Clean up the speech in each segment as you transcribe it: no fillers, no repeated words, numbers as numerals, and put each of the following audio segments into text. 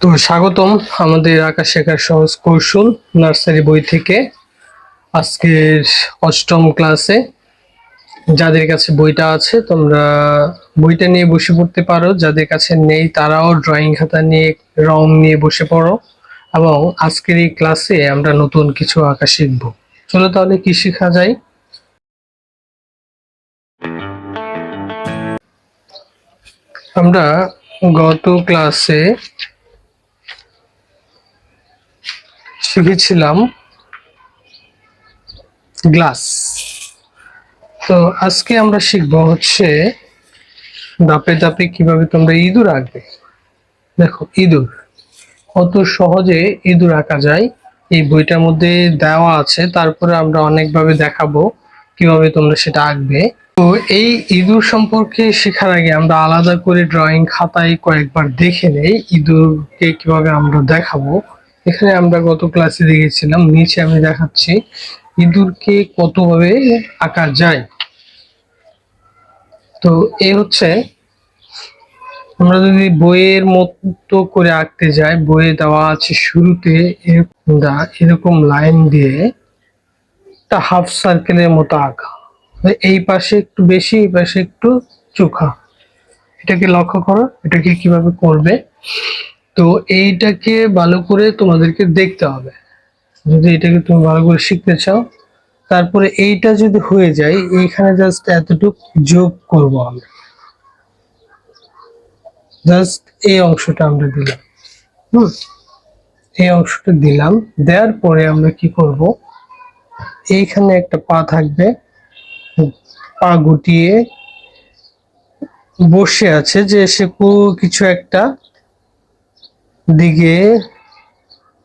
তো স্বাগতম আমাদের আকাশ শেখার সহজ কৌশল নার্সারি বই থেকে আজকের অষ্টম ক্লাসে। যাদের কাছে বইটা আছে তোমরা বইটা নিয়ে বসে পড়তে পারো, যাদের কাছে নেই তারাও ড্রয়িং খাতা নিয়ে রং নিয়ে বসে পড়ো। এবং আজকের এই ক্লাসে আমরা নতুন কিছু আঁকা শিখব। চলো তাহলে কি শেখা যায়। আমরা গত ক্লাসে শিখেছিলাম গ্লাস। তো আজকে আমরা শিখবো হচ্ছে ধাপে ধাপে কিভাবে তোমরা ইঁদুর আঁকবে। দেখো ইঁদুর কত সহজে ইঁদুর আঁকা যায়, এই বইটার মধ্যে দেওয়া আছে। তারপরে আমরা অনেকভাবে দেখাবো কিভাবে তোমরা সেটা আঁকবে। তো এই ইঁদুর সম্পর্কে শেখার আগে আমরা আলাদা করে ড্রয়িং খাতায় কয়েকবার দেখে নেই ইঁদুরকে কিভাবে আমরা দেখাবো। এখানে আমরা গত ক্লাসে দেখেছিলাম, নিচে আমি দেখাচ্ছি ইঁদুরকে কতভাবে আঁকা যায়। তো এই হচ্ছে, আমরা যদি বইয়ের মতো করে আঁকতে যাই, বইয়ে দেওয়া আছে শুরুতে এরকম লাইন দিয়ে একটা হাফ সার্কেলের মতো আঁকা, এই পাশে একটু বেশি এই পাশে একটু চোখা। এটাকে লক্ষ্য করো, এটাকে কিভাবে করবে। তো এইটাকে ভালো করে তোমাদেরকে দেখতে হবে যদি এটাকে তুমি ভালো করে শিখতে চাও। তারপরে এইটা যদি হয়ে যায়, এইখানে জাস্ট এতটুকু যোগ করব আমরা, জাস্ট এই অংশটা আমরা দিলাম। এই অংশটা দিলাম, দেওয়ার পরে আমরা কি করব, এইখানে একটা পা থাকবে, পা গুটিয়ে বসে আছে যে সে কিছু একটা দিকে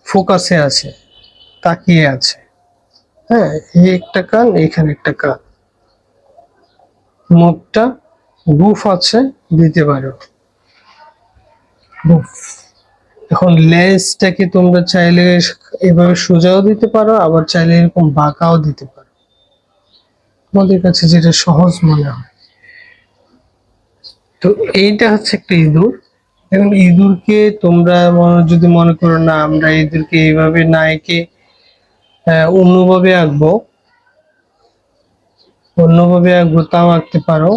ফোকাসে আছে, তাকিয়ে আছে। হ্যাঁ, এই একটা কান, এখানে একটা কান, মুখটা গুফ আছে, দিতে পারো গুফ। এখন লেজটাকে তোমরা চাইলে এভাবে সোজাও দিতে পারো, আবার চাইলে এরকম বাঁকাও দিতে পারো, তোমাদের কাছে যেটা সহজ মনে হয়। তো এইটা হচ্ছে একটা ইঁদুর। এখন ইঁদুরকে তোমরা যদি মনে করো না আমরা ইঁদুরকে এইভাবে না এঁকে অন্যভাবে আঁকবো, তাও আঁকতে পারো।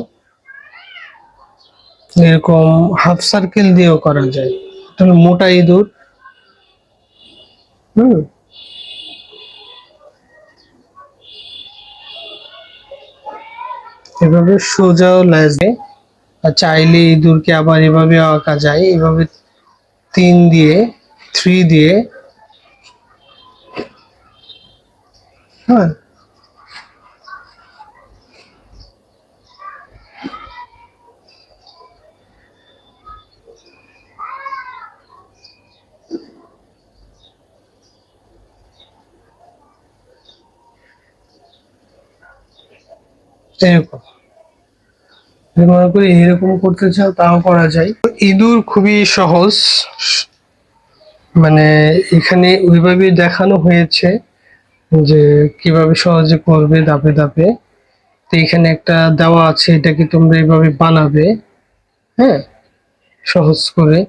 এরকম হাফ সার্কেল দিয়েও করা যায়। তাহলে মোটা ইঁদুর, হুম, এভাবে সোজাও লেজে। আর চাইলে ইঁদুরকে আবার এভাবে আঁকা যায়, এভাবে 3 দিয়ে, হ্যাঁ, এরকম মনে করি এরকম করতে চাও তাও করা যায়। ইঁদুর খুবই সহজ, মানে এখানে ওইভাবে দেখানো হয়েছে যে কিভাবে সহজে করবে ধাপে ধাপে। তো এখানে একটা দেওয়া আছে, এটাকে তোমরা এইভাবে বানাবে, হ্যাঁ, সহজ করে।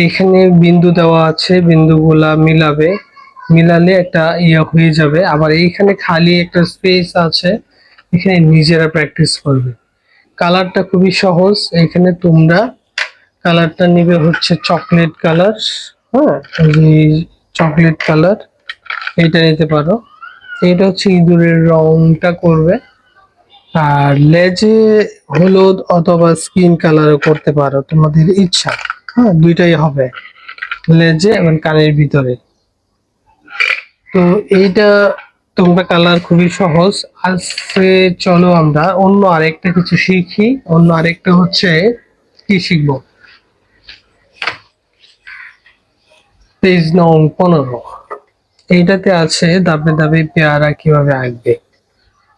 এখানে বিন্দু দেওয়া আছে, বিন্দুগুলা মিলাবে, মিলালে একটা ইয়ে হয়ে যাবে। আবার এইখানে খালি একটা স্পেস আছে, এখানে নিজেরা প্র্যাকটিস করবে। কালারটা খুবই সহজ, এখানে তোমরা কালারটা নিবে হচ্ছে চকলেট কালার, হ্যাঁ, এই চকলেট কালার এটা নিতে পারো। এটা হচ্ছে ইঁদুরের রংটা করবে। আর লেজে হলুদ অথবা স্কিন কালারও করতে পারো, তোমাদের ইচ্ছা। হ্যাঁ, দুইটাই হবে, লেজে এবং কানের ভিতরে। তো এইটা তোমরা কালার খুবই সহজ। আজকে চলো আমরা অন্য আরেকটা কিছু শিখি। অন্য আরেকটা হচ্ছে কি শিখবো, পেজ নং 15। এইটাতে আছে ধাপে ধাপে পেয়ারা কিভাবে আঁকবে।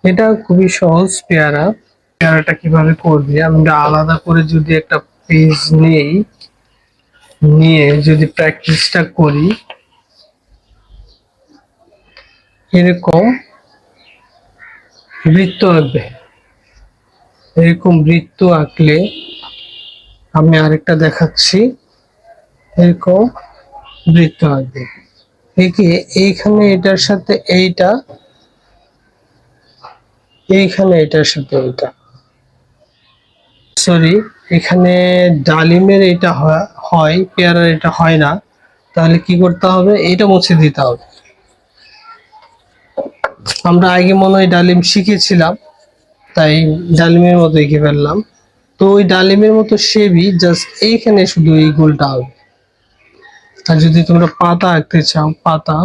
এটা খুবই সহজ। পেয়ারাটা কিভাবে করবে, আমরা আলাদা করে যদি একটা পেজ নিয়ে যদি প্র্যাকটিসটা করি, এরকম বৃত্ত আঁকবে। এরকম বৃত্ত আঁকলে, আমি আরেকটা দেখাচ্ছি, এরকম বৃত্ত আঁকবে। একে এইখানে এটার সাথে এইটা, এইখানে এটার সাথে এইটা, সরি এখানে ডালিমের এটা হয়, পেয়ারার এটা হয় না। তাহলে কি করতে হবে, এটা মুছে দিতে হবে। আমরা আগে মনে হয় ডালিম শিখেছিলাম, তাই ডালিমের মতো এঁকে ফেললাম। তো ওই ডালিমের মতো শেপই, জাস্ট এইখানে শুধু এই গোলটা হবে। আর যদি তোমরা পাতা আঁকতে চাও, পাতা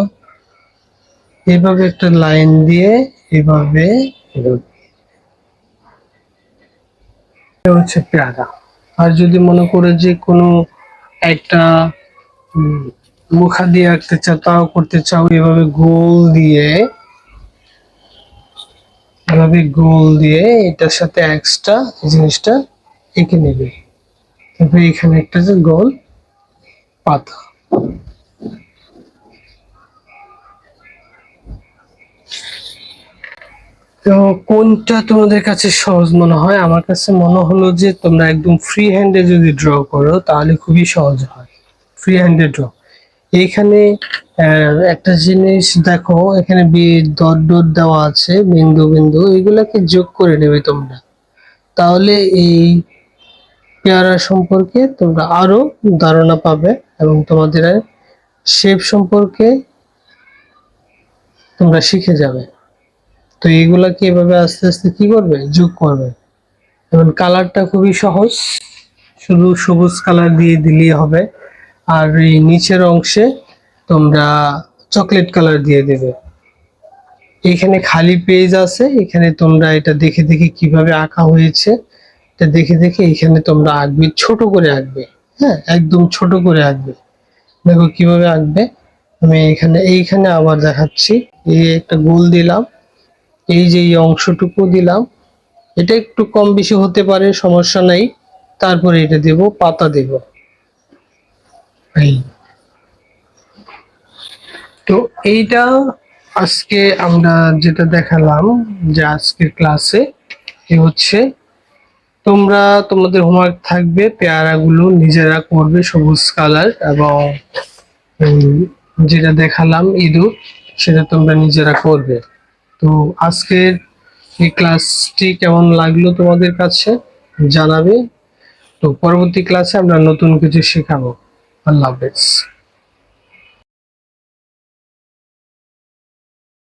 এভাবে একটা লাইন দিয়ে এভাবে, এটা হচ্ছে পেয়ারা। আর যদি মনে করে যে কোনো একটা মুখা দিয়ে আঁকতে চাও, তাও করতে চাও, এভাবে গোল দিয়ে, এভাবে গোল দিয়ে এটার সাথে এক্সট্রা জিনিসটা এঁকে নেবে। তারপরে এখানে একটা যে গোল পাতা। তো কোনটা তোমাদের কাছে সহজ মনে হয়? আমার কাছে মনে হলো যে তোমরা একদম ফ্রি হ্যান্ডে যদি ড্র করো তাহলে খুবই সহজ হয়। ফ্রি হ্যান্ডে ড্র, এইখানে একটা জিনিস দেখো, এখানে ডট ডট দেওয়া আছে, বিন্দু বিন্দু, এগুলাকে যোগ করে নেবে তোমরা। তাহলে এই পেয়ারা সম্পর্কে তোমরা আরো ধারণা পাবে এবং তোমাদের শেপ সম্পর্কে তোমরা শিখে যাবে। তো এইগুলাকে এভাবে আস্তে আস্তে কি করবে, যোগ করবে। এবং কালারটা খুবই সহজ, শুধু সবুজ কালার দিয়ে দিলেই হবে। আর এই নিচের অংশে তোমরা চকলেট কালার দিয়ে দেবে। এখানে খালি পেজ আছে, এখানে তোমরা এটা দেখে দেখে কিভাবে আঁকা হয়েছে এটা দেখে দেখে এখানে তোমরা আঁকবে, ছোট করে আঁকবে। হ্যাঁ, একদম ছোট করে আঁকবে। দেখো কিভাবে আঁকবে, আমি এইখানে আবার দেখাচ্ছি। এই একটা গোল দিলাম, এই যে এই অংশটুকু দিলাম, এটা একটু কম বেশি হতে পারে, সমস্যা নাই। তারপরে এটা দেব, পাতা দেব। এই তো এইটা আজকে আমরা যেটা দেখালাম, যে আজকের ক্লাসে এ হচ্ছে, তোমরা তোমাদের হোমওয়ার্ক থাকবে, পেয়ারাগুলো নিজেরা করবে সবুজ কালার, এবং যেটা দেখালাম ইঁদুর, সেটা তোমরা নিজেরা করবে। তো আজকের এই ক্লাসটি কেমন লাগলো তোমাদের কাছে জানাবে। তো পরবর্তী ক্লাসে আমরা নতুন কিছু শেখাবো। আল্লাহ হাফেজ।